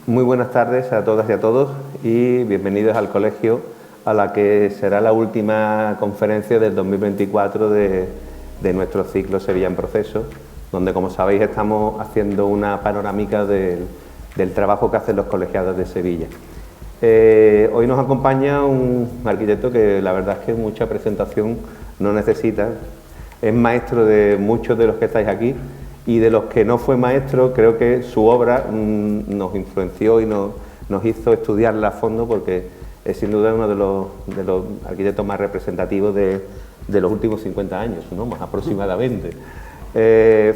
Muy buenas tardes a todas y a todos y bienvenidos al colegio a la que será la última conferencia del 2024 de nuestro ciclo Sevilla en Proceso, donde, como sabéis, estamos haciendo una panorámica del trabajo que hacen los colegiados de Sevilla. Hoy nos acompaña un arquitecto que la verdad es que mucha presentación no necesita. Es maestro de muchos de los que estáis aquí y de los que no fue maestro, creo que su obra nos influenció y nos hizo estudiarla a fondo, porque es sin duda uno de los arquitectos más representativos de los últimos 50 años, ¿no? Más aproximadamente.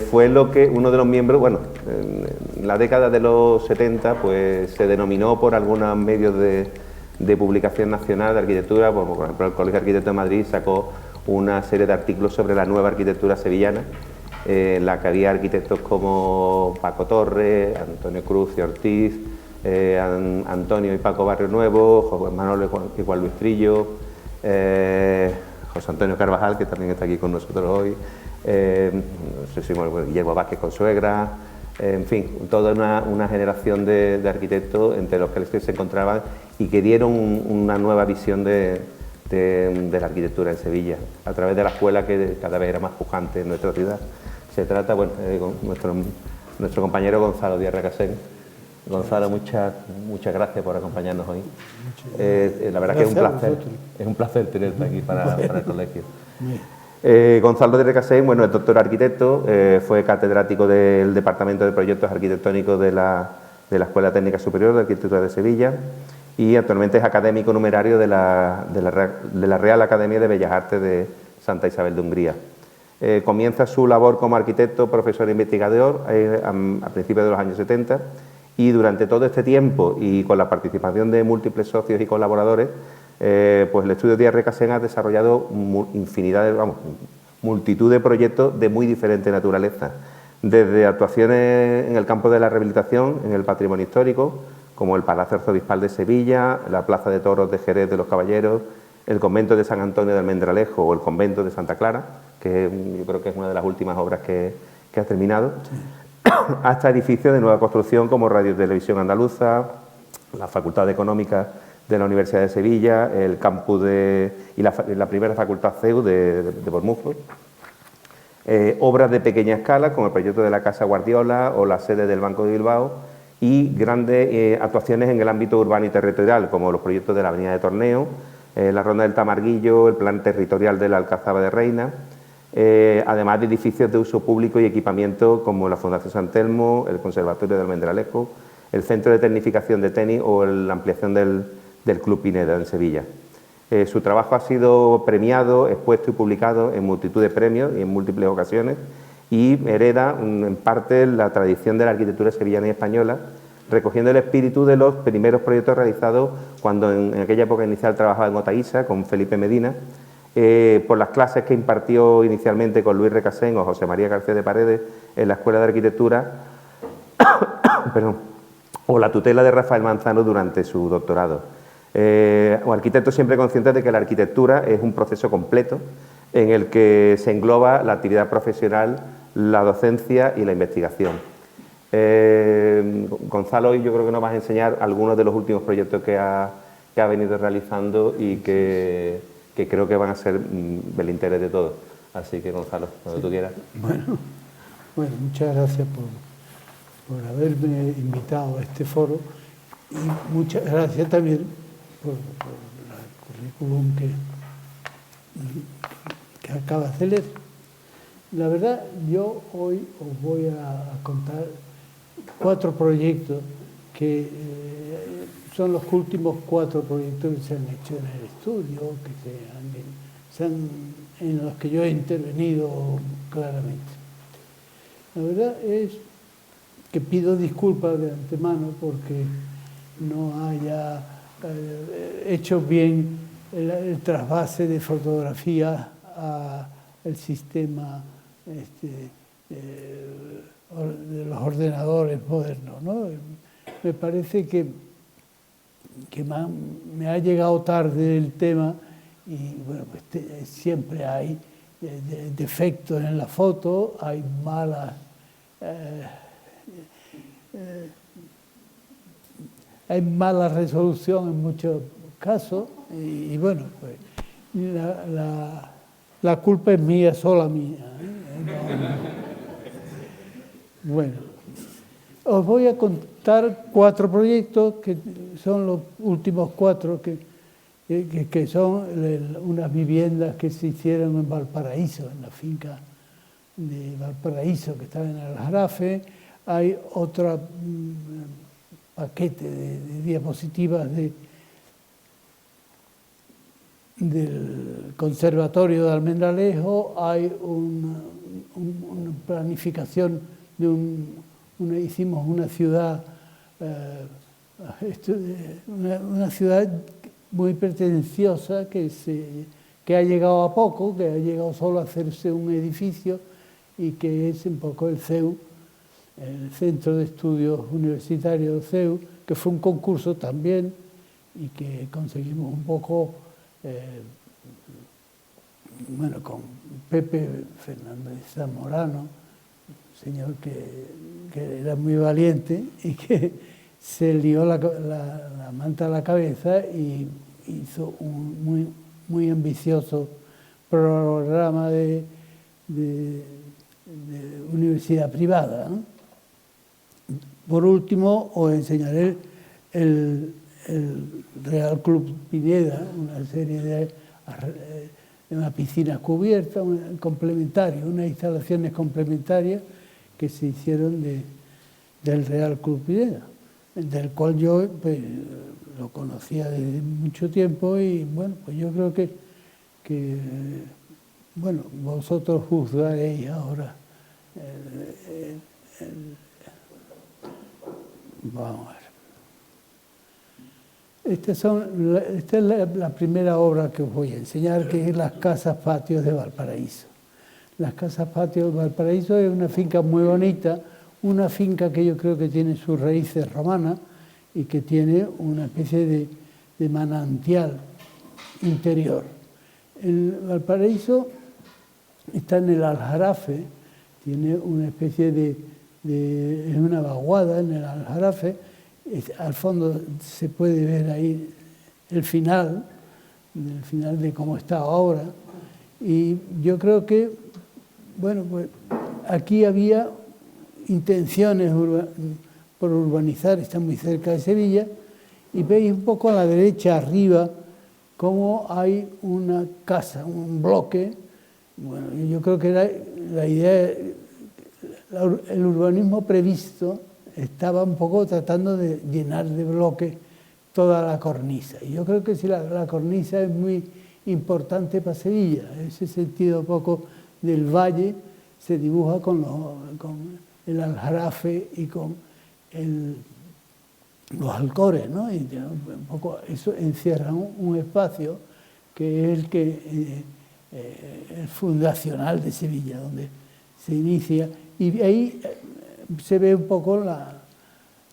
Fue uno de los miembros, bueno, en la década de los 70 pues se denominó por algunos medios de publicación nacional de arquitectura, como por ejemplo el Colegio de Arquitectos de Madrid sacó una serie de artículos sobre la nueva arquitectura sevillana, en la que había arquitectos como Paco Torres, Antonio Cruz y Ortiz, Antonio y Paco Barrio Nuevo, José Manuel y Juan Luis Trillo, José Antonio Carvajal, que también está aquí con nosotros hoy, no sé si Guillermo Vázquez Consuegra, en fin, toda una generación de arquitectos entre los que se encontraban y que dieron una nueva visión de la arquitectura en Sevilla, a través de la escuela que cada vez era más pujante en nuestra ciudad. Se trata, bueno, con nuestro compañero Gonzalo Díaz Recasén. Gonzalo, muchas gracias por acompañarnos hoy. La verdad que es un placer tenerte aquí para el colegio. Gonzalo Díaz Recasén, bueno, es doctor arquitecto, fue catedrático del Departamento de Proyectos Arquitectónicos de la Escuela Técnica Superior de Arquitectura de Sevilla, y actualmente es académico numerario de la Real Academia de Bellas Artes de Santa Isabel de Hungría. Comienza su labor como arquitecto, profesor e investigador a principios de los años 70, y durante todo este tiempo y con la participación de múltiples socios y colaboradores, pues el estudio Díaz Recasén ha desarrollado multitud de proyectos de muy diferente naturaleza, desde actuaciones en el campo de la rehabilitación, en el patrimonio histórico, como el Palacio Arzobispal de Sevilla, la Plaza de Toros de Jerez de los Caballeros, el Convento de San Antonio de Almendralejo o el Convento de Santa Clara, que yo creo que es una de las últimas obras que ha terminado, sí, hasta edificios de nueva construcción como Radio y Televisión Andaluza, la Facultad de Económicas de la Universidad de Sevilla, el campus y la primera facultad CEU de Bormujos, obras de pequeña escala como el proyecto de la Casa Guardiola o la sede del Banco de Bilbao, y grandes actuaciones en el ámbito urbano y territorial, como los proyectos de la Avenida de Torneo, la Ronda del Tamarguillo, el plan territorial de la Alcazaba de Reina, además de edificios de uso público y equipamiento como la Fundación San Telmo, el Conservatorio de Almendralejo, el Centro de Tecnificación de Tenis o la ampliación del Club Pineda en Sevilla. Su trabajo ha sido premiado, expuesto y publicado en multitud de premios y en múltiples ocasiones, y hereda en parte la tradición de la arquitectura sevillana y española, recogiendo el espíritu de los primeros proyectos realizados cuando en aquella época inicial trabajaba en Otaísa con Felipe Medina, por las clases que impartió inicialmente con Luis Recasén o José María García de Paredes en la Escuela de Arquitectura, perdón, o la tutela de Rafael Manzano durante su doctorado. Un arquitecto siempre consciente de que la arquitectura es un proceso completo en el que se engloba la actividad profesional, la docencia y la investigación. Gonzalo, hoy yo creo que nos vas a enseñar algunos de los últimos proyectos que ha venido realizando y que creo que van a ser del interés de todos. Así que, Gonzalo, cuando tú quieras. Bueno, muchas gracias por haberme invitado a este foro, y muchas gracias también por el currículum que acabas de leer. La verdad, yo hoy os voy a contar 4 proyectos que son los últimos 4 proyectos que se han hecho en el estudio, en los que yo he intervenido claramente. La verdad es que pido disculpas de antemano porque no haya hecho bien el trasvase de fotografía al sistema de los ordenadores modernos, ¿no? Me parece que me ha llegado tarde el tema y bueno, pues siempre hay defectos en la foto, hay malas hay mala resolución en muchos casos y bueno, pues la culpa es mía, sola mía. Bueno, os voy a contar 4 proyectos que son los últimos 4 que son unas viviendas que se hicieron en Valparaíso, en la finca de Valparaíso que está en el Aljarafe. Hay otro paquete de diapositivas del Conservatorio de Almendralejo. Hay una planificación hicimos una ciudad, una ciudad muy pretenciosa que ha llegado a poco, que ha llegado solo a hacerse un edificio y que es un poco el CEU, el Centro de Estudios Universitarios CEU, que fue un concurso también y que conseguimos un poco, bueno, con Pepe Fernández Zamorano, señor que era muy valiente y que se lió la manta a la cabeza y hizo un muy ambicioso programa de universidad privada, ¿no? Por último, os enseñaré el Real Club Pineda, una serie de una piscina cubierta, unas instalaciones complementarias que se hicieron del Real Club Pineda, del cual yo pues, lo conocía desde mucho tiempo y bueno, pues yo creo que bueno, vosotros juzgaréis ahora. Vamos a ver. Esta es la primera obra que os voy a enseñar, que es las Casas Patios de Valparaíso. Las Casas Patios de Valparaíso es una finca muy bonita, una finca que yo creo que tiene sus raíces romanas y que tiene una especie de manantial interior. El Valparaíso está en el Aljarafe, tiene una especie es una vaguada en el Aljarafe. Al fondo se puede ver ahí el final de cómo está ahora. Y yo creo que, bueno, pues aquí había intenciones por urbanizar, está muy cerca de Sevilla, y veis un poco a la derecha arriba cómo hay una casa, un bloque. Bueno, yo creo que la idea, el urbanismo previsto estaba un poco tratando de llenar de bloques toda la cornisa. Y yo creo que sí, la cornisa es muy importante para Sevilla. Ese sentido un poco del valle se dibuja con el Aljarafe y con los Alcores, ¿no? Y un poco eso encierra un espacio que es el fundacional de Sevilla, donde se inicia. Y ahí se ve un poco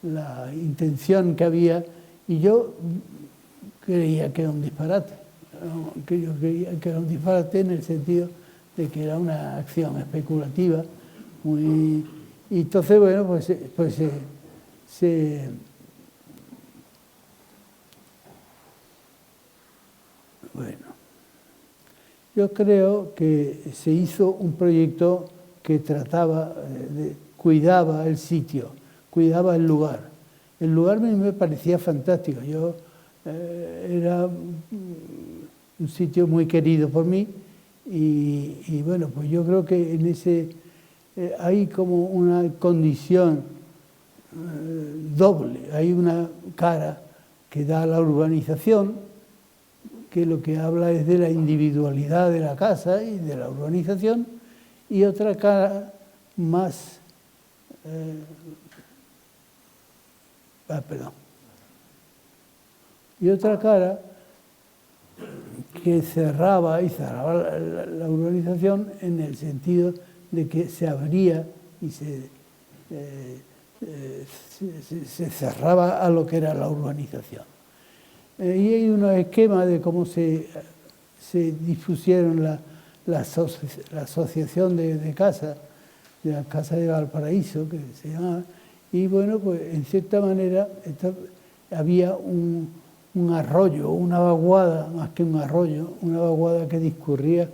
la intención que había, y yo creía que era un disparate. Yo creía que era un disparate en el sentido de que era una acción especulativa. Y entonces, bueno, bueno, yo creo que se hizo un proyecto que trataba, cuidaba el sitio, cuidaba el lugar. El lugar a mí me parecía fantástico. Era un sitio muy querido por mí y bueno, pues yo creo que en ese hay como una condición doble. Hay una cara que da la urbanización, que lo que habla es de la individualidad de la casa y de la urbanización, y otra cara más y otra cara que cerraba la urbanización en el sentido de que se abría y se cerraba a lo que era la urbanización. Y hay unos esquemas de cómo se dispusieron la asociación de casas, de la Casa de Valparaíso, que se llamaba, y bueno, pues en cierta manera había un arroyo, una vaguada, más que un arroyo, una vaguada que discurría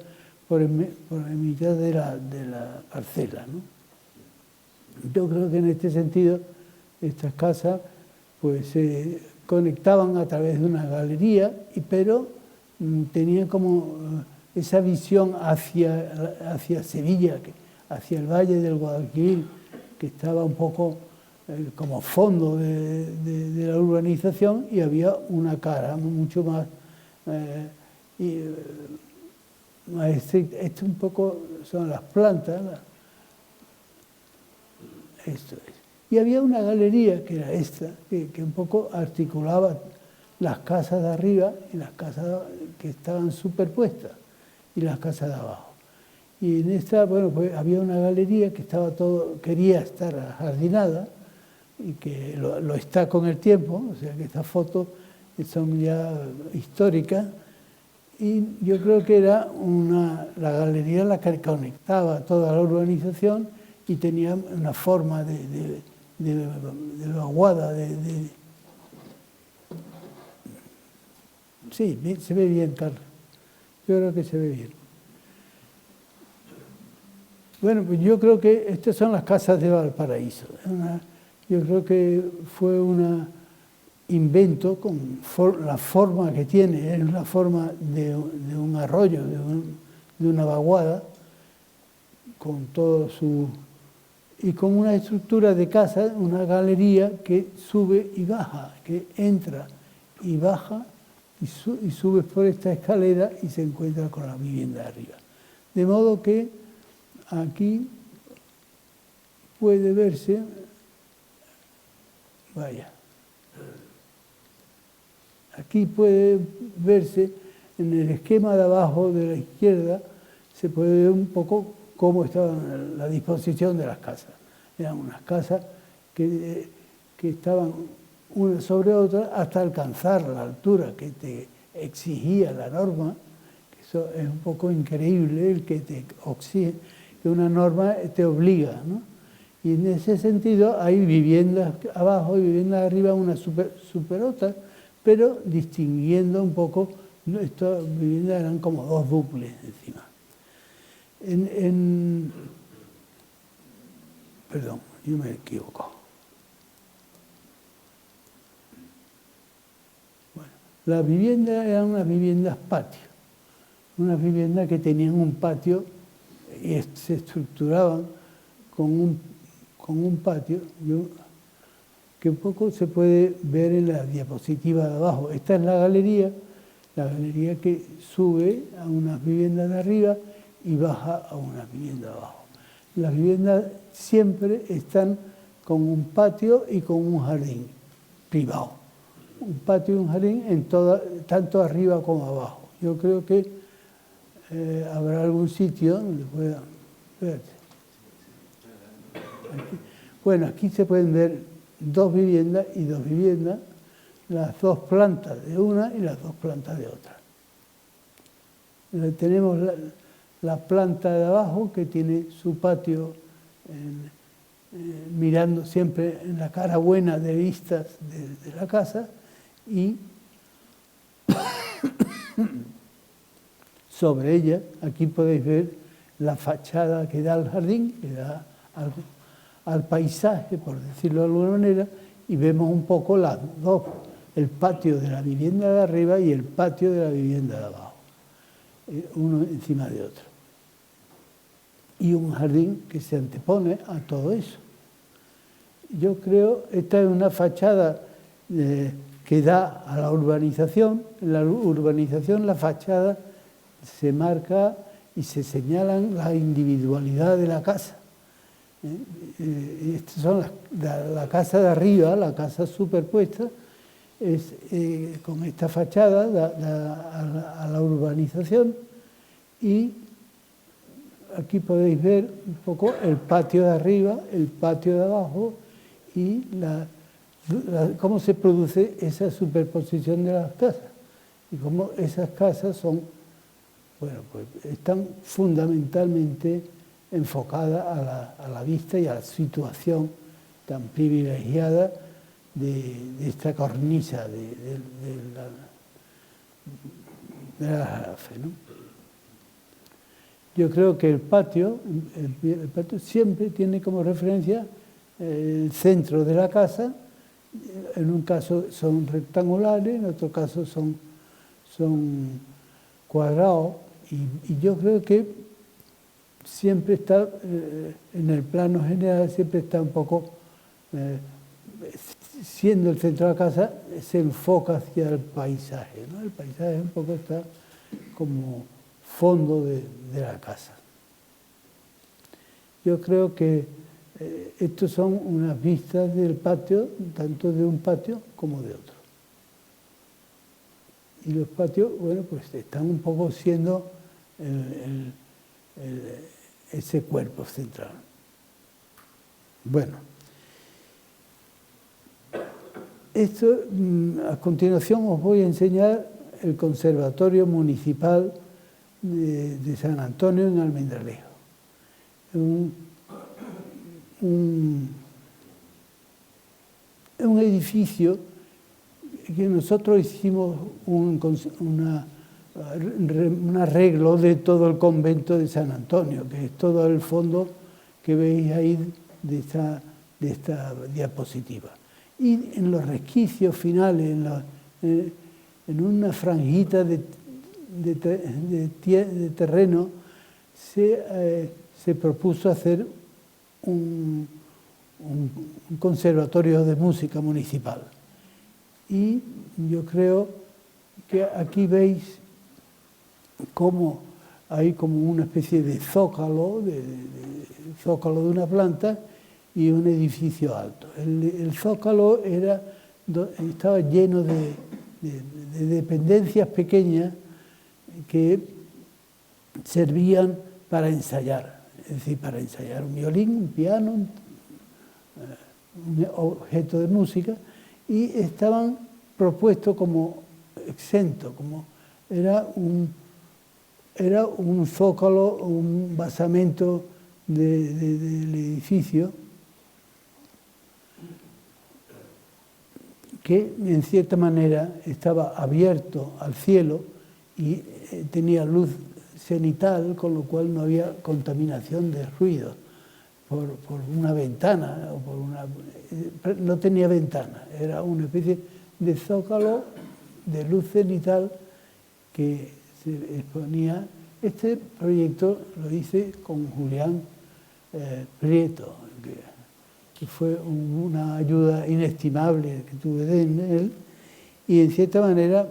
por la mitad de la parcela, ¿no? Yo creo que en este sentido estas casas pues se conectaban a través de una galería, pero tenían como esa visión hacia Sevilla, hacia el Valle del Guadalquivir, que estaba un poco como fondo de la urbanización, y había una cara mucho más estricta. Esto un poco son las plantas, esto es. Y había una galería, que era esta, que un poco articulaba las casas de arriba y las casas que estaban superpuestas, y las casas de abajo. Y en esta, bueno, pues había una galería que estaba quería estar ajardinada, y que lo está con el tiempo, o sea que estas fotos son ya históricas, y yo creo que era la galería la que conectaba toda la urbanización, y tenía una forma de vaguada, Sí, se ve bien, Carlos. Yo creo que se ve bien. Bueno, pues yo creo que estas son las casas de Valparaíso. Yo creo que fue un invento con la forma que tiene, es la forma de un arroyo, de una vaguada, con todo su... y con una estructura de casa, una galería que sube y baja, que entra y baja, y subes por esta escalera y se encuentra con la vivienda de arriba. De modo que aquí puede verse, vaya, aquí puede verse en el esquema de abajo de la izquierda, se puede ver un poco cómo estaba la disposición de las casas. Eran unas casas que estaban una sobre otra hasta alcanzar la altura que te exigía la norma, que eso es un poco increíble, el que te exige, que una norma te obliga, ¿no? Y en ese sentido hay viviendas abajo y viviendas arriba, una superota, pero distinguiendo un poco, estas viviendas eran como dos duples encima. Perdón, yo me equivoco. Bueno, las viviendas eran unas viviendas patio, unas viviendas que tenían un patio y se estructuraban con un patio, que un poco se puede ver en la diapositiva de abajo. Esta es la galería que sube a unas viviendas de arriba y baja a unas viviendas de abajo. Las viviendas siempre están con un patio y con un jardín privado. Un patio y un jardín tanto arriba como abajo. Yo creo que habrá algún sitio donde puedan... Bueno, aquí se pueden ver dos viviendas y dos viviendas, las dos plantas de una y las dos plantas de otra. Tenemos la planta de abajo, que tiene su patio mirando siempre en la cara buena de vistas de la casa, y sobre ella, aquí podéis ver la fachada que da al jardín, que da al paisaje, por decirlo de alguna manera, y vemos un poco las dos, el patio de la vivienda de arriba y el patio de la vivienda de abajo, uno encima de otro. Y un jardín que se antepone a todo eso. Yo creo, esta es una fachada que da a la urbanización. En la urbanización la fachada se marca y se señalan la individualidad de la casa. Estas son la casa de arriba, la casa superpuesta, con esta fachada a la urbanización, y aquí podéis ver un poco el patio de arriba, el patio de abajo, y cómo se produce esa superposición de las casas, y cómo esas casas son, bueno, pues están fundamentalmente enfocadas a la vista y a la situación tan privilegiada de esta cornisa de la Jarafe, ¿no? Yo creo que el patio siempre tiene como referencia el centro de la casa. En un caso son rectangulares, en otro caso son cuadrados, y yo creo que siempre está, en el plano general, siempre está un poco, siendo el centro de la casa, se enfoca hacia el paisaje, ¿no? El paisaje un poco está como fondo de la casa. Yo creo que estos son unas vistas del patio, tanto de un patio como de otro. Y los patios, bueno, pues están un poco siendo ese cuerpo central. Bueno, esto, a continuación os voy a enseñar el Conservatorio Municipal de San Antonio en Almendralejo. Un edificio que nosotros hicimos un arreglo de todo el convento de San Antonio, que es todo el fondo que veis ahí de esta diapositiva. Y en los resquicios finales, en una franjita de terreno, se propuso hacer un conservatorio de música municipal. Y yo creo que aquí veis cómo hay como una especie de zócalo, zócalo de una planta y un edificio alto. El zócalo estaba lleno de dependencias pequeñas que servían para ensayar, es decir, para ensayar un violín, un piano, un objeto de música, y estaban propuestos como exentos, como era un zócalo, un basamento del edificio que en cierta manera estaba abierto al cielo y tenía luz cenital, con lo cual no había contaminación de ruido por una ventana, no tenía ventana, era una especie de zócalo de luz cenital que se exponía. Este proyecto lo hice con Julián Prieto, que fue una ayuda inestimable que tuve de él, y en cierta manera,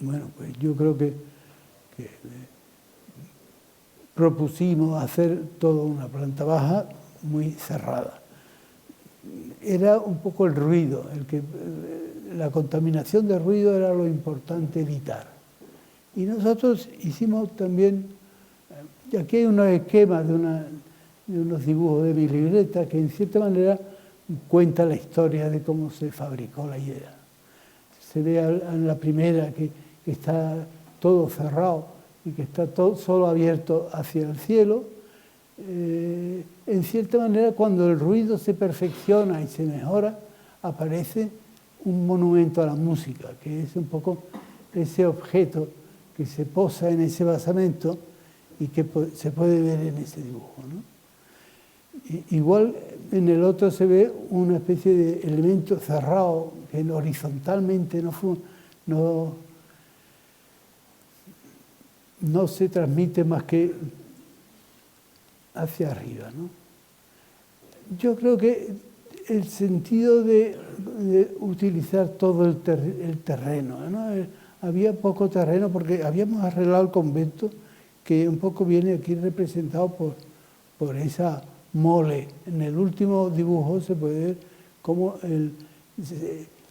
bueno, pues yo creo que propusimos hacer toda una planta baja muy cerrada. Era un poco el ruido, la contaminación de ruido era lo importante evitar. Y nosotros hicimos también, aquí hay unos esquemas de unos dibujos de mi libreta que en cierta manera cuenta la historia de cómo se fabricó la idea. Se ve en la primera que está todo cerrado y que está todo solo abierto hacia el cielo. En cierta manera, cuando el ruido se perfecciona y se mejora, aparece un monumento a la música, que es un poco ese objeto que se posa en ese basamento y que se puede ver en ese dibujo, ¿no? Igual en el otro se ve una especie de elemento cerrado que horizontalmente no se transmite más que hacia arriba, ¿no? Yo creo que el sentido de utilizar todo el terreno, ¿no? Había poco terreno porque habíamos arreglado el convento, que un poco viene aquí representado por esa mole. En el último dibujo se puede ver cómo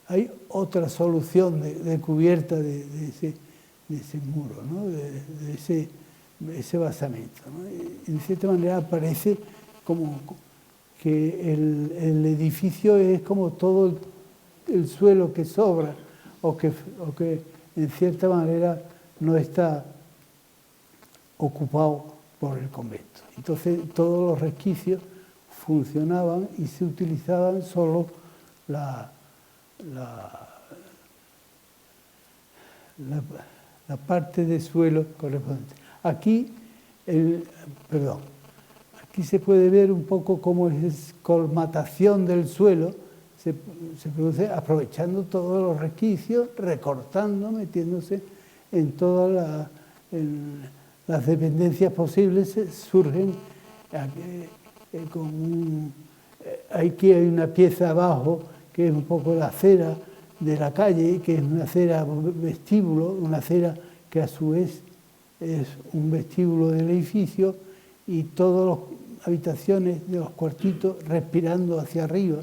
hay otra solución de cubierta de ese muro, ¿no? de ese basamento, ¿no? En cierta manera parece como que el edificio es como todo el suelo que sobra o que en cierta manera no está ocupado por el convento. Entonces todos los resquicios funcionaban y se utilizaban solo la parte de suelo correspondiente. Aquí, aquí se puede ver un poco cómo es colmatación del suelo, se produce aprovechando todos los resquicios, recortando, metiéndose en todas las dependencias posibles, surgen aquí hay una pieza abajo que es un poco la acera de la calle, que es una acera vestíbulo, una acera que a su vez es un vestíbulo del edificio, y todas las habitaciones de los cuartitos respirando hacia arriba,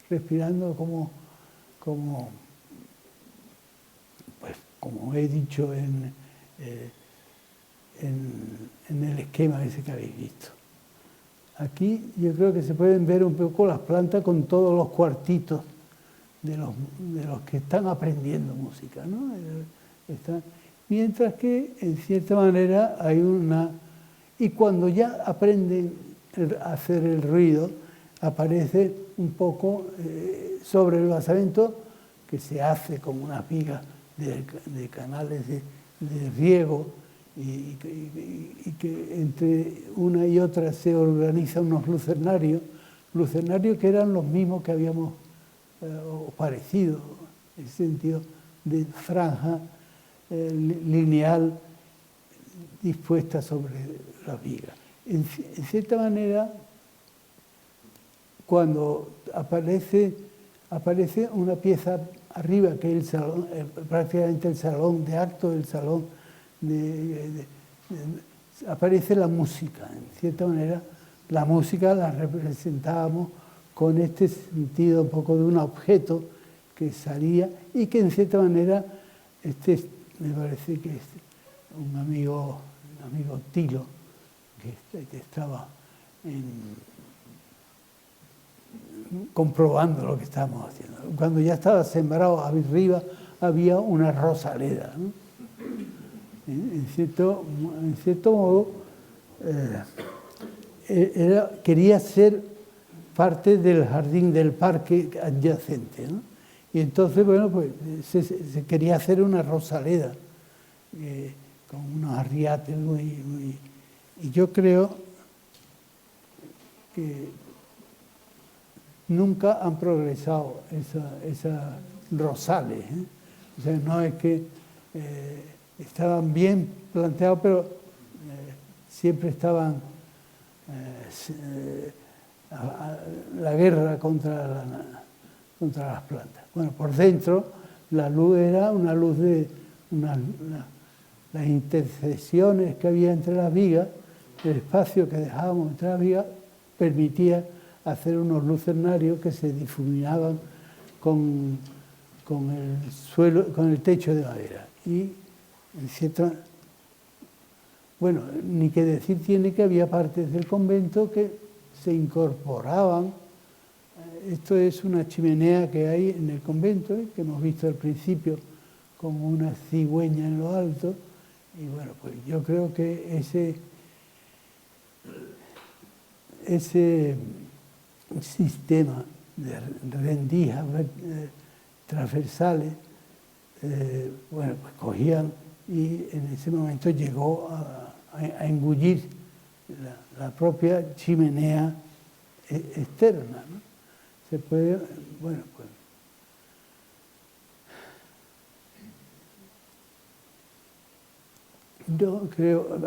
respirando como he dicho en el esquema ese que habéis visto. Aquí yo creo que se pueden ver un poco las plantas con todos los cuartitos de los que están aprendiendo música, ¿no? Mientras que, en cierta manera, hay una... Y cuando ya aprenden a hacer el ruido, aparece un poco sobre el basamento, que se hace con unas vigas de canales de riego, y que entre una y otra se organizan unos lucernarios que eran los mismos que habíamos, o parecidos, en el sentido de franja lineal dispuesta sobre la viga. En cierta manera, cuando aparece una pieza arriba, que es el salón, prácticamente el salón de acto, el salón aparece la música. En cierta manera, la música la representábamos con este sentido un poco de un objeto que salía y que en cierta manera, me parece que es un amigo Tilo, que estaba comprobando lo que estábamos haciendo. Cuando ya estaba sembrado arriba, había una rosaleda, ¿no? En cierto modo, quería ser parte del jardín del parque adyacente, ¿no? Y entonces, bueno, pues se quería hacer una rosaleda con unos arriates muy... Y yo creo que nunca han progresado esas rosales, ¿eh? O sea, no es que estaban bien planteados, pero siempre estaban la guerra contra las plantas. Bueno, por dentro la luz era una luz de las intersecciones que había entre las vigas, el espacio que dejábamos entre las vigas permitía hacer unos lucernarios que se difuminaban con el suelo, con el techo de madera. Y en cierta... Bueno, ni que decir tiene que había partes del convento que se incorporaban. Esto es una chimenea que hay en el convento, que hemos visto al principio como una cigüeña en lo alto. Y bueno, pues yo creo que ese sistema de rendijas transversales, bueno, pues cogían y en ese momento llegó a engullir la propia chimenea externa, ¿no? Se puede, bueno, pues... Yo creo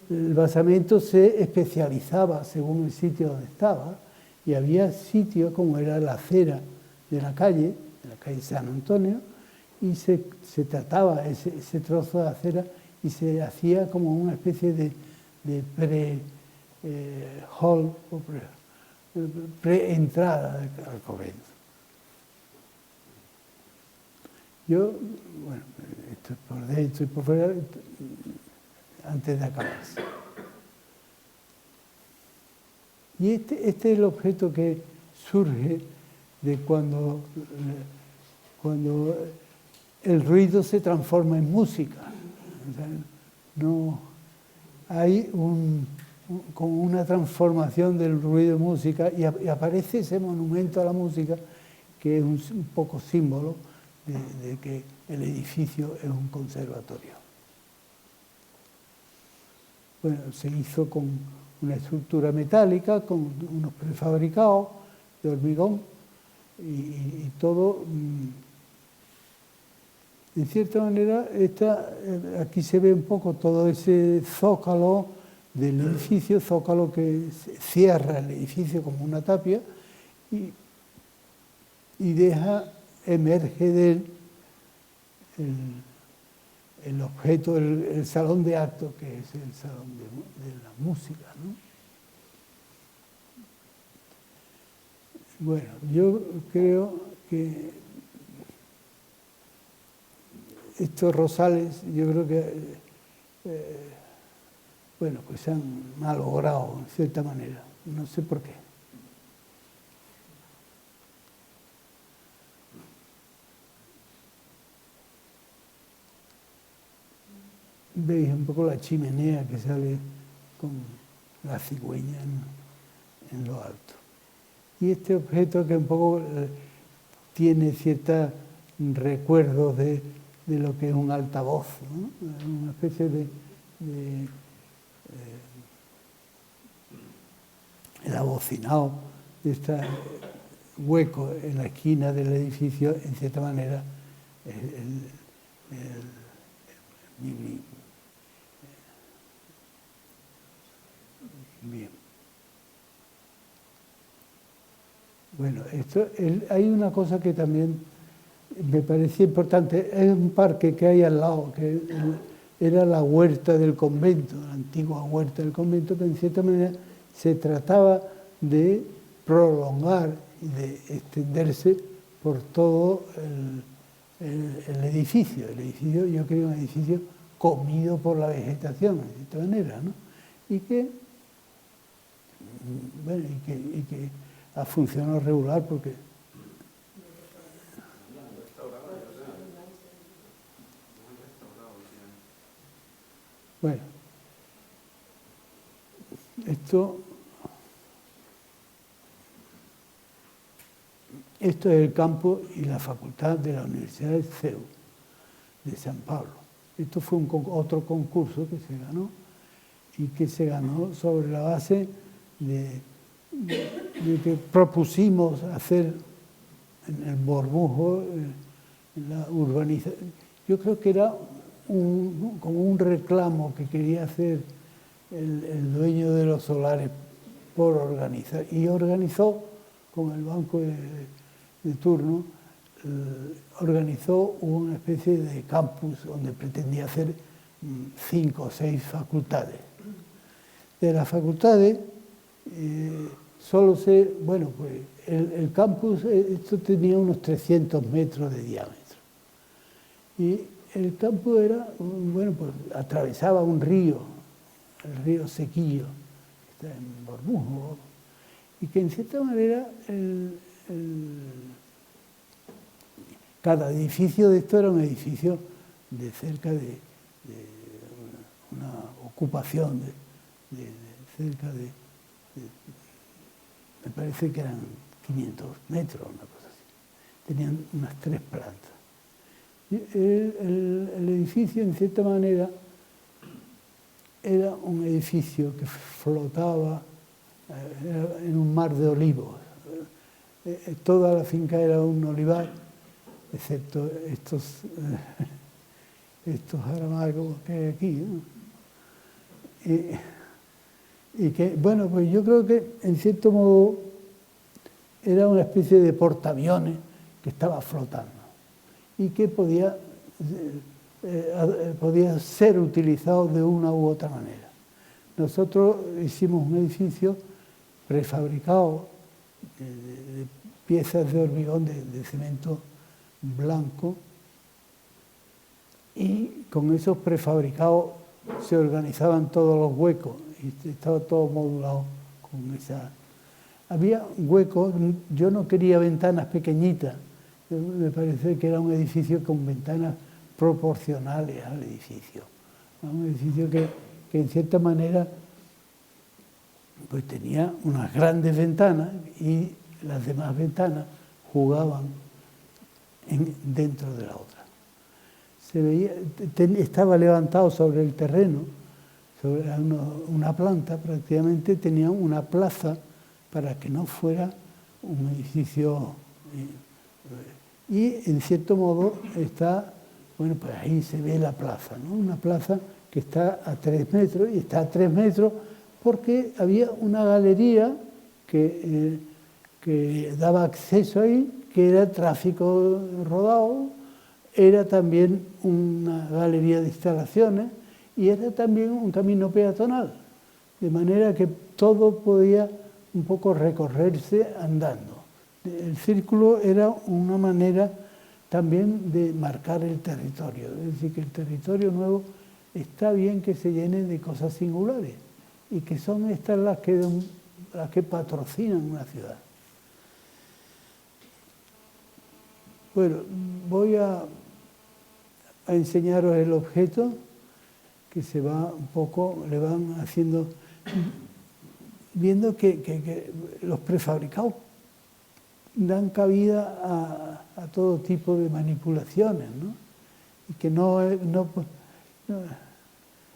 el basamento se especializaba según el sitio donde estaba, y había sitios como era la acera de la calle San Antonio, y se trataba ese trozo de acera y se hacía como una especie de pre-hall o pre-entrada al convento. Yo, bueno, esto es por dentro y por fuera, antes de acabarse. Y este es el objeto que surge de cuando el ruido se transforma en música. O sea, no hay como una transformación del ruido en música y aparece ese monumento a la música que es un poco símbolo de que el edificio es un conservatorio. Bueno, se hizo con una estructura metálica, con unos prefabricados de hormigón y todo. En cierta manera, aquí se ve un poco todo ese zócalo del edificio, zócalo que cierra el edificio como una tapia y emerge de él el objeto, el salón de actos, que es el salón de la música, ¿no? Bueno, yo creo que estos rosales, yo creo que, bueno, pues se han malogrado en cierta manera, no sé por qué. Veis un poco la chimenea que sale con la cigüeña en lo alto. Y este objeto que un poco tiene ciertos recuerdos de lo que es un altavoz, ¿no? Una especie de el abocinado de este hueco en la esquina del edificio, en cierta manera, bien. Bueno, hay una cosa que también me parecía importante. Es un parque que hay al lado, que era la huerta del convento, la antigua huerta del convento, que en cierta manera se trataba de prolongar y de extenderse por todo el edificio. El edificio, yo creo, un edificio comido por la vegetación, de cierta manera, ¿no? Y que ha funcionado regular porque... Bueno, esto es el campo y la facultad de la Universidad del CEU, de San Pablo. Esto fue otro concurso que se ganó y que se ganó sobre la base de que propusimos hacer en el Borbujo, en la urbanización. Yo creo que era como un reclamo que quería hacer el dueño de los solares por organizar. Y organizó, con el banco de turno, organizó una especie de campus donde pretendía hacer 5 o 6 facultades. De las facultades, bueno, pues el campus, esto tenía unos 300 metros de diámetro. Y el campus era, bueno, pues atravesaba un río, el río Sequillo, que está en Borbujo, y que en cierta manera cada edificio de esto era un edificio de cerca de una ocupación de cerca de me parece que eran 500 metros, una cosa así. Tenían unas 3 plantas. El edificio, en cierta manera, era un edificio que flotaba en un mar de olivos. Toda la finca era un olivar, excepto estos jaramagos que hay aquí, ¿no? Y que, bueno, pues yo creo que en cierto modo era una especie de portaaviones que estaba flotando y que podía ser utilizado de una u otra manera. Nosotros hicimos un edificio prefabricado de piezas de hormigón de cemento blanco y con esos prefabricados se organizaban todos los huecos y estaba todo modulado con esa... Había huecos, yo no quería ventanas pequeñitas, me parece que era un edificio con ventanas proporcionales al edificio. Un edificio que en cierta manera pues tenía unas grandes ventanas y las demás ventanas jugaban dentro de la otra. Se veía, estaba levantado sobre el terreno, sobre una planta prácticamente, tenía una plaza para que no fuera un edificio. Y en cierto modo está, bueno, pues ahí se ve la plaza, ¿no? Una plaza que está a 3 metros, y está a 3 metros porque había una galería que daba acceso ahí, que era tráfico rodado, era también una galería de instalaciones y era también un camino peatonal, de manera que todo podía un poco recorrerse andando. El círculo era una manera también de marcar el territorio, es decir, que el territorio nuevo está bien que se llene de cosas singulares y que son estas las que patrocinan una ciudad. Bueno, voy a enseñaros el objeto que se va un poco, le van haciendo, viendo que los prefabricados dan cabida a todo tipo de manipulaciones, ¿no? Y que no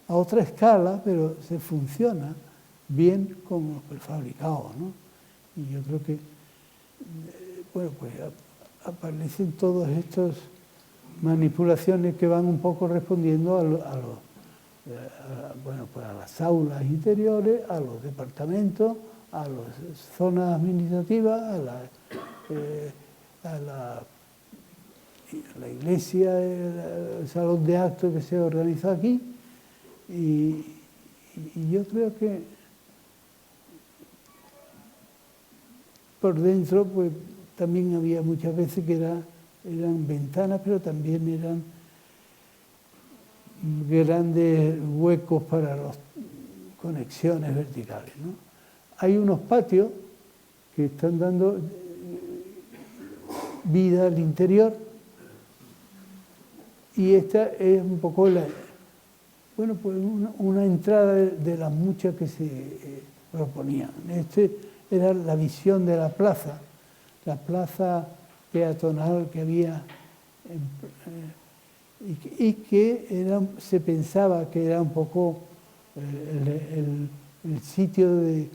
a otra escala, pero se funciona bien con los prefabricados, ¿no? Y yo creo que, bueno, pues aparecen todas estas manipulaciones que van un poco respondiendo a las aulas interiores, a los departamentos, a las zonas administrativas, a la iglesia, el salón de actos que se organiza aquí. Y yo creo que por dentro pues también había muchas veces que eran ventanas, pero también eran grandes huecos para las conexiones verticales, ¿no? Hay unos patios que están dando vida al interior y esta es un poco una entrada de las muchas que se proponían. Era la visión de la plaza peatonal que había y que se pensaba que era un poco el sitio de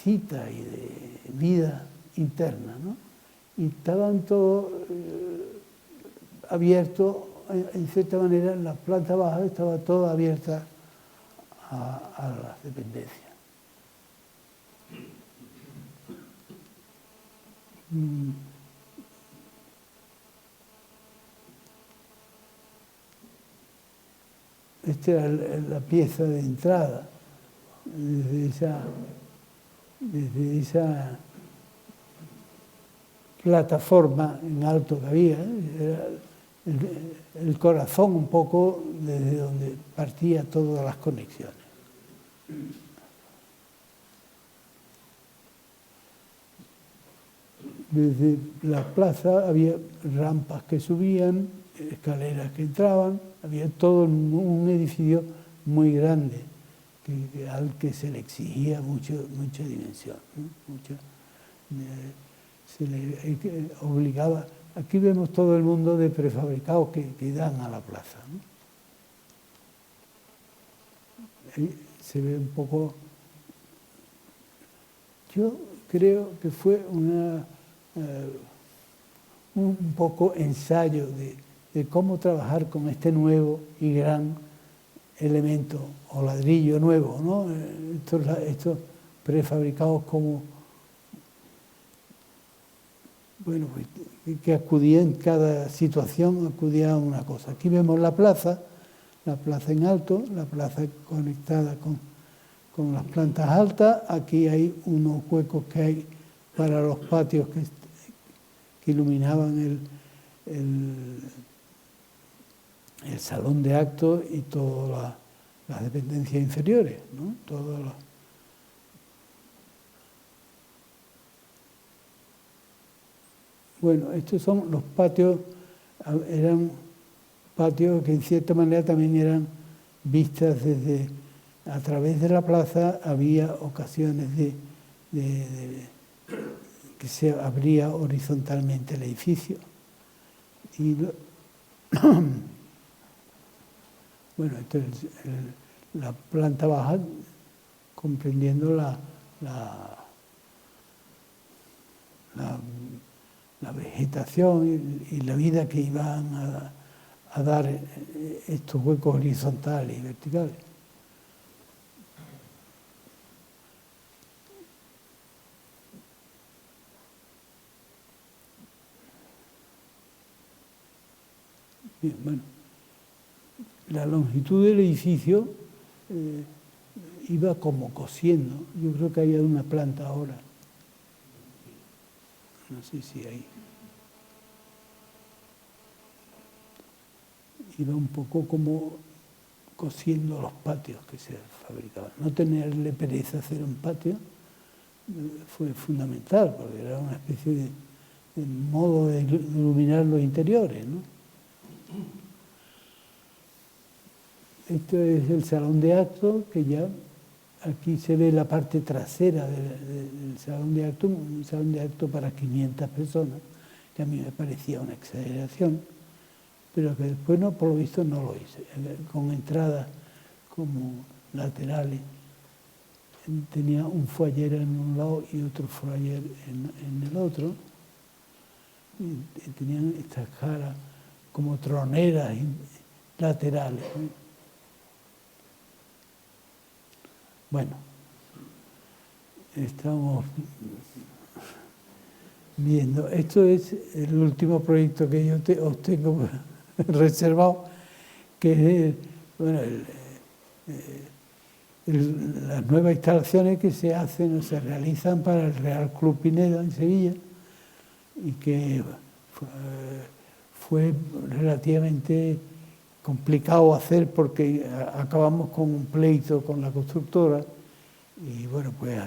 cita y de vida interna, ¿no? Y estaban todos abiertos, en cierta manera, en la planta baja estaba todo abierta a las dependencias. Esta era la pieza de entrada, desde esa plataforma en alto que había, era el corazón un poco desde donde partía todas las conexiones. Desde la plaza había rampas que subían, escaleras que entraban, había todo un edificio muy grande al que se le exigía mucha dimensión, ¿no? Se le obligaba. Aquí vemos todo el mundo de prefabricados que dan a la plaza, ¿no? Ahí se ve un poco. Yo creo que fue un poco ensayo de cómo trabajar con este nuevo y gran elemento o ladrillo nuevo, ¿no? Estos prefabricados como, bueno, pues, que acudía en cada situación, acudía a una cosa. Aquí vemos la plaza en alto, la plaza conectada con las plantas altas. Aquí hay unos huecos que hay para los patios que iluminaban el salón de actos y todas las dependencias inferiores, ¿no? Bueno, estos son los patios, eran patios que en cierta manera también eran vistas a través de la plaza. Había ocasiones que se abría horizontalmente el edificio. Y bueno, entonces la planta baja comprendiendo la vegetación y la vida que iban a dar estos huecos horizontales y verticales. Bien, bueno, la longitud del edificio iba como cosiendo. Yo creo que hay una planta ahora. No sé si hay. Iba un poco como cosiendo los patios que se fabricaban. No tenerle pereza hacer un patio fue fundamental, porque era una especie de modo de iluminar los interiores, ¿no? Esto es el salón de actos, que ya aquí se ve la parte trasera del salón de actos, un salón de actos para 500 personas, que a mí me parecía una exageración, pero que después, no, por lo visto, no lo hice, con entradas como laterales. Tenía un foyer en un lado y otro foyer en el otro, y tenían estas caras como troneras laterales, ¿no? Bueno, estamos viendo. Esto es el último proyecto que yo os tengo reservado, que es bueno, las nuevas instalaciones que se hacen o se realizan para el Real Club Pineda en Sevilla, y que fue relativamente complicado hacer porque acabamos con un pleito con la constructora y bueno, pues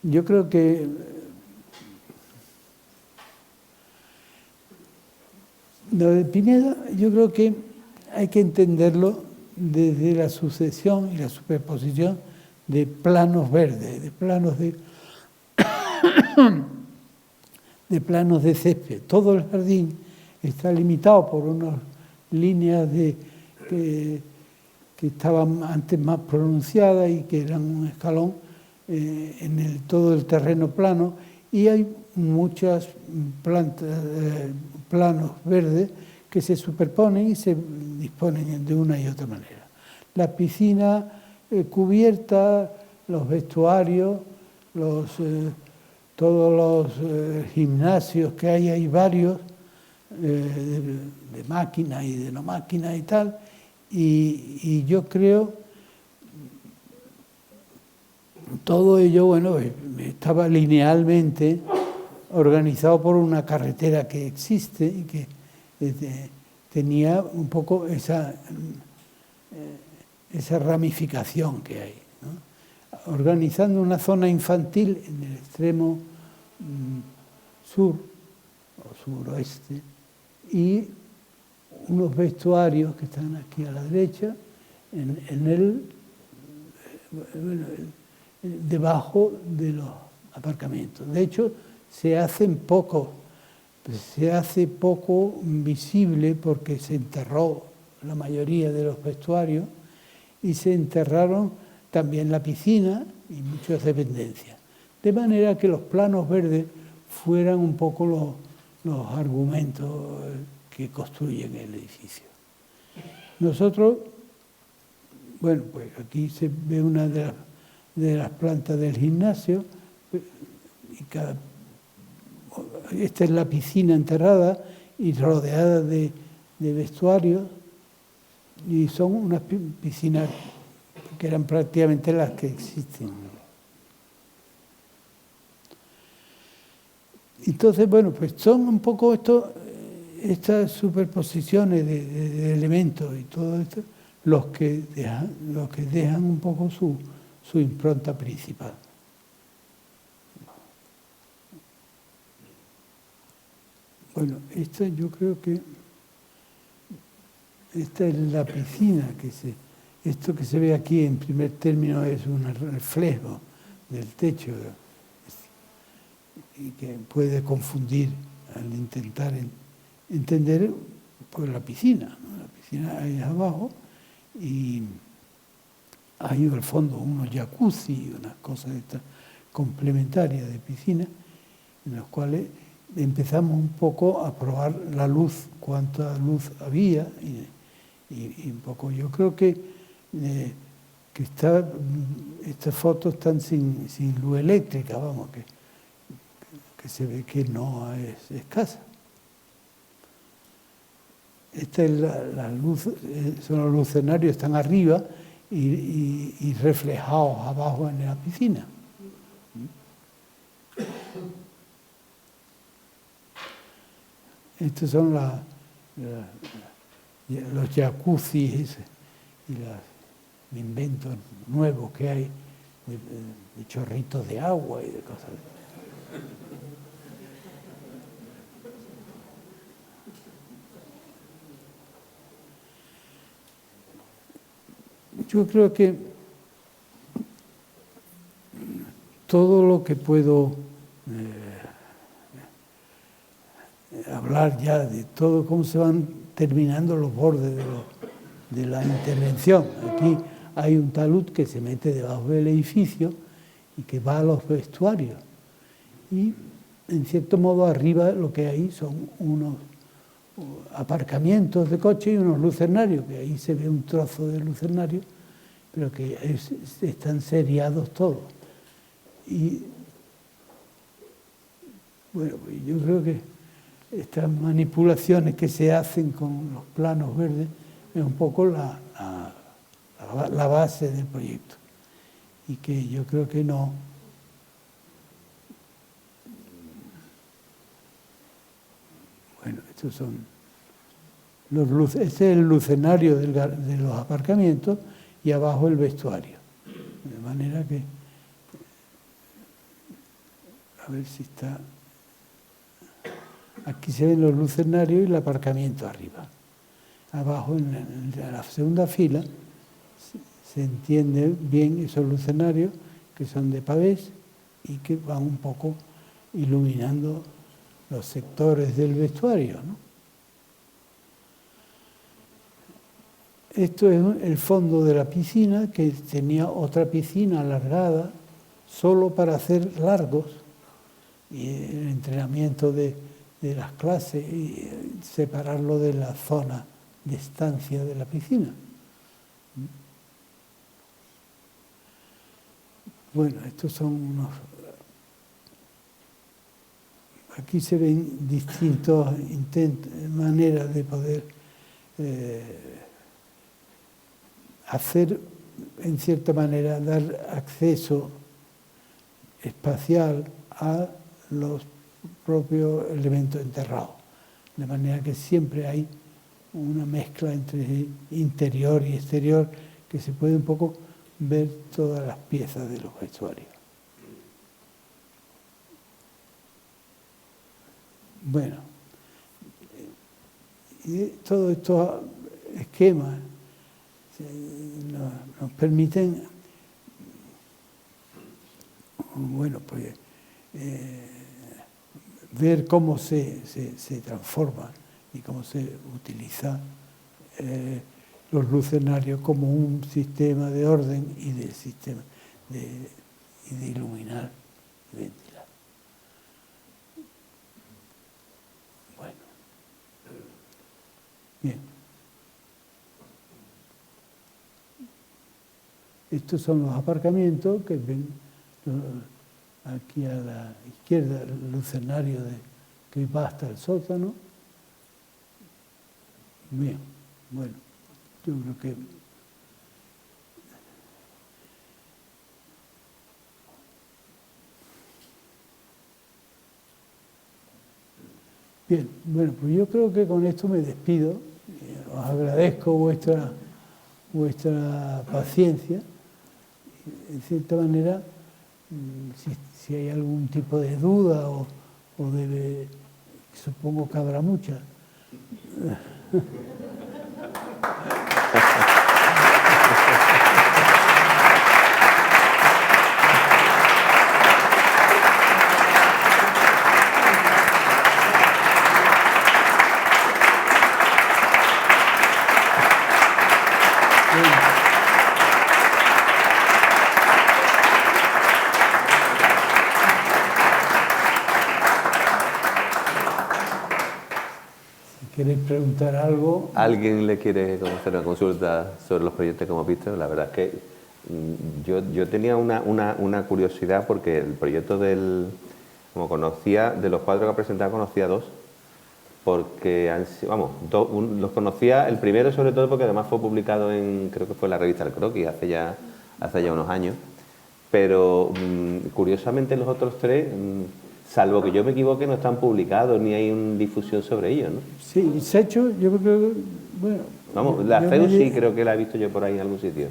yo creo que lo de Pineda, yo creo que hay que entenderlo desde la sucesión y la superposición de planos verdes, de planos de césped. Todo el jardín está limitado por unas líneas que estaban antes más pronunciadas y que eran un escalón en todo el terreno plano, y hay muchas planos verdes que se superponen y se disponen de una y otra manera. La piscina cubierta, los vestuarios, todos los gimnasios que hay varios, de máquinas y de no máquinas y tal, y yo creo todo ello, bueno, estaba linealmente organizado por una carretera que existe y que tenía un poco esa ramificación que hay, ¿no? Organizando una zona infantil en el extremo sur o suroeste, y unos vestuarios que están aquí a la derecha, debajo de los aparcamientos. De hecho, se hace poco visible porque se enterró la mayoría de los vestuarios y se enterraron también la piscina y muchas dependencias. De manera que los planos verdes fueran un poco los argumentos que construyen el edificio. Nosotros, bueno, pues aquí se ve una de las plantas del gimnasio, y esta es la piscina enterrada y rodeada de vestuarios, y son unas piscinas que eran prácticamente las que existen. Entonces, bueno, pues son un poco estas superposiciones de elementos y todo esto los que dejan un poco su impronta principal. Bueno, yo creo que esta es la piscina esto que se ve aquí en primer término es un reflejo del techo, y que puede confundir al intentar entender pues, la piscina, ¿no? La piscina ahí abajo y hay al fondo unos jacuzzi, unas cosas estas complementarias de piscina, en las cuales empezamos un poco a probar la luz, cuánta luz había y un poco. Yo creo que estas fotos están sin luz eléctrica, vamos, que se ve que no es escasa. Esta es la luz, son los lucernarios, están arriba y reflejados abajo en la piscina. Estos son los jacuzzis y los inventos nuevos que hay de chorritos de agua y de cosas. Yo creo que todo lo que puedo hablar ya de todo cómo se van terminando los bordes de la intervención. Aquí hay un talud que se mete debajo del edificio y que va a los vestuarios. Y en cierto modo arriba lo que hay son unos aparcamientos de coche y unos lucernarios, que ahí se ve un trozo de lucernario, pero que están seriados todos. Y bueno, yo creo que estas manipulaciones que se hacen con los planos verdes es un poco la base del proyecto. Y que yo creo que no. Bueno, estos son este es el lucernario de los aparcamientos y abajo el vestuario. De manera que, a ver si está, aquí se ven los lucernarios y el aparcamiento arriba. Abajo, en la segunda fila, se entiende bien esos lucernarios que son de pavés y que van un poco iluminando los sectores del vestuario, ¿no? Esto es el fondo de la piscina, que tenía otra piscina alargada solo para hacer largos y el entrenamiento de las clases y separarlo de la zona de estancia de la piscina. Bueno, estos son unos. Aquí se ven distintas maneras de poder hacer, en cierta manera, dar acceso espacial a los propios elementos enterrados. De manera que siempre hay una mezcla entre interior y exterior que se puede un poco ver todas las piezas de los vestuarios. Bueno, y todos estos esquemas nos permiten, bueno, pues ver cómo se transforman y cómo se utiliza los lucernarios como un sistema de orden y de sistema de iluminar y ventilar. Bueno, bien. Estos son los aparcamientos que ven aquí a la izquierda, el lucernario que va hasta el sótano. Bien, bueno, yo creo que bien, bueno, pues yo creo que con esto me despido. Os agradezco vuestra paciencia. En cierta manera, si hay algún tipo de duda o supongo que habrá muchas. queréis preguntar algo. ¿Alguien le quiere hacer una consulta sobre los proyectos que hemos visto? La verdad es que yo tenía una curiosidad porque el proyecto como conocía, de los 4 que ha presentado conocía 2, porque los conocía, el primero sobre todo porque además fue publicado creo que fue en la revista El Croquis hace ya unos años, pero curiosamente los otros 3, salvo que yo me equivoque, no están publicados ni hay una difusión sobre ellos, ¿no? Sí, Secho, yo creo que, bueno... Vamos, la CEU sí creo que la he visto yo por ahí en algún sitio.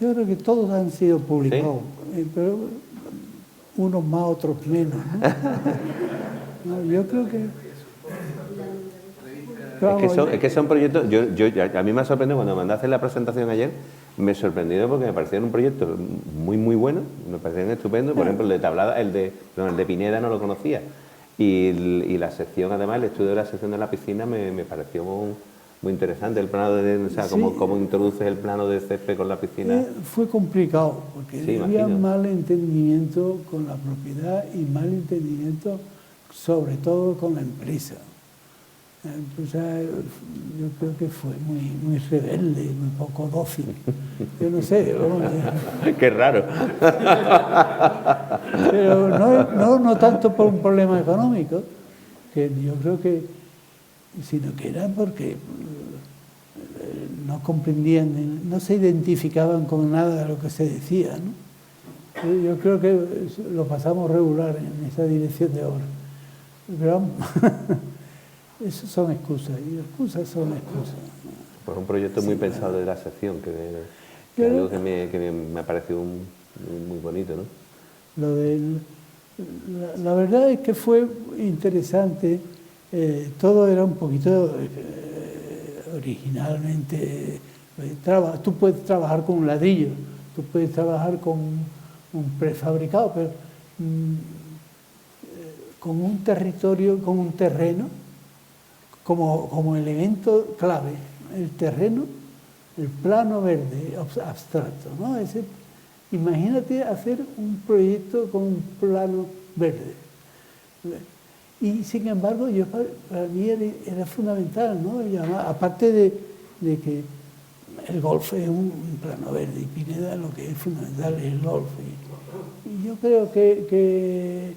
Yo creo que todos han sido publicados, ¿sí? Pero unos más, otros menos, ¿no? No, yo creo que... Es que son proyectos... a mí me ha sorprendido cuando me mandaste la presentación ayer, me sorprendió porque me parecían un proyecto muy muy me parecían estupendos. Por ejemplo, el de Tablada, el de Pineda no lo conocía, y la sección, además el estudio de la sección de la piscina me pareció muy interesante, el plano o sea, sí, cómo introduces el plano de césped con la piscina. Fue complicado porque sí, había mal entendimiento con la propiedad y mal entendimiento sobre todo con la empresa. Entonces, yo creo que fue muy rebelde, muy poco dócil. Yo no sé. Qué raro. Pero no tanto por un problema económico, que yo creo que, sino que era porque no comprendían, no se identificaban con nada de lo que se decía, ¿no? Yo creo que lo pasamos regular en esa dirección de obra. Pero eso son excusas, y excusas son excusas. Pues un proyecto muy pensado de la sección, que es algo que me ha parecido muy bonito, ¿no? La verdad es que fue interesante, todo era un poquito originalmente... Tú puedes trabajar con un ladrillo, tú puedes trabajar con un prefabricado, pero con un territorio, con un terreno, como elemento clave, el terreno, el plano verde abstracto, ¿no? Imagínate hacer un proyecto con un plano verde. Y sin embargo, para mí era fundamental, ¿no? Aparte de que el golf es un plano verde y Pineda lo que es fundamental es el golf. Y yo creo que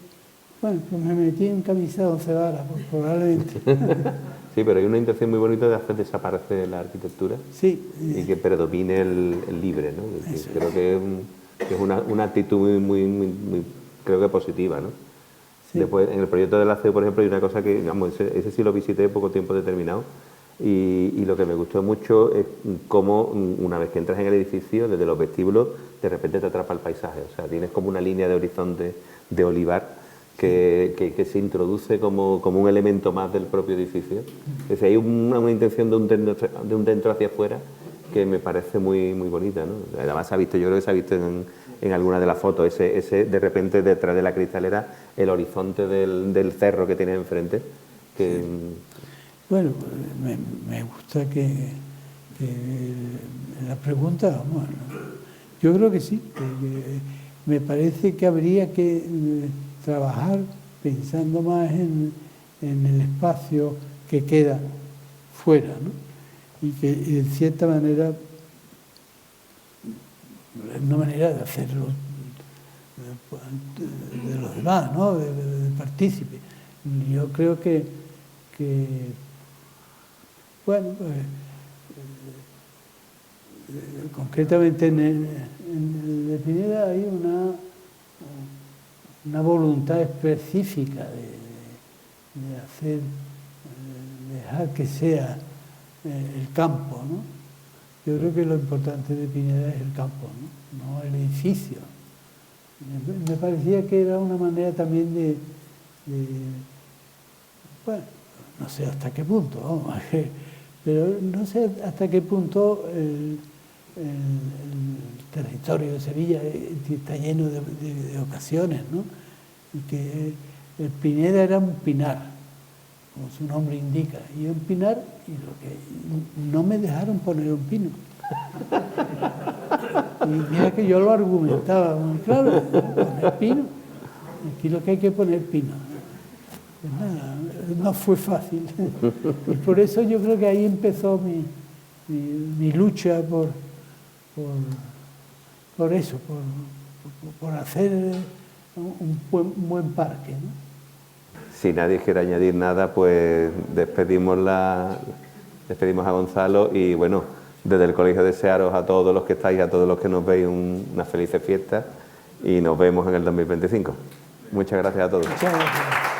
bueno, pues me metí en camisa de 11 varas, pues, probablemente. Sí, pero hay una intención muy bonita de hacer desaparecer la arquitectura, sí, y que predomine el libre, ¿no? Creo que es una actitud muy creo que positiva, ¿no? Sí. Después, en el proyecto de la CEU, por ejemplo, hay una cosa que, digamos, ese sí lo visité poco tiempo determinado, y lo que me gustó mucho es cómo, una vez que entras en el edificio, desde los vestíbulos, de repente te atrapa el paisaje. O sea, tienes como una línea de horizonte de olivar que se introduce como un elemento más del propio edificio. Es decir, hay una intención de un dentro hacia afuera que me parece muy bonita, ¿no? Además yo creo que se ha visto en alguna de las fotos, ese de repente detrás de la cristalera, el horizonte del cerro que tiene enfrente. Que... Sí. Bueno, me gusta que la pregunta, bueno, yo creo que sí, que me parece que habría que trabajar pensando más en el espacio que queda fuera, ¿no? Y que en cierta manera es una manera de hacerlo de los demás, ¿no? De partícipe. Yo creo que bueno, pues, concretamente en el de Pineda hay una voluntad específica de hacer, dejar que sea el campo, ¿no? Yo creo que lo importante de Pineda es el campo, no el edificio. Me parecía que era una manera también de bueno, no sé hasta qué punto, vamos, pero no sé hasta qué punto el territorio de Sevilla está lleno de ocasiones, ¿no? Y que el Pineda era un pinar, como su nombre indica, y un pinar, y lo que no me dejaron poner un pino. Y mira que yo lo argumentaba muy claro, poner pino, aquí lo que hay que poner pino. Pues nada, no fue fácil. Y por eso yo creo que ahí empezó mi lucha por eso, por hacer un buen parque, ¿no? Si nadie quiere añadir nada, pues despedimos a Gonzalo y bueno, desde el colegio desearos a todos los que estáis, a todos los que nos veis una feliz fiesta y nos vemos en el 2025. Muchas gracias a todos. Muchas gracias.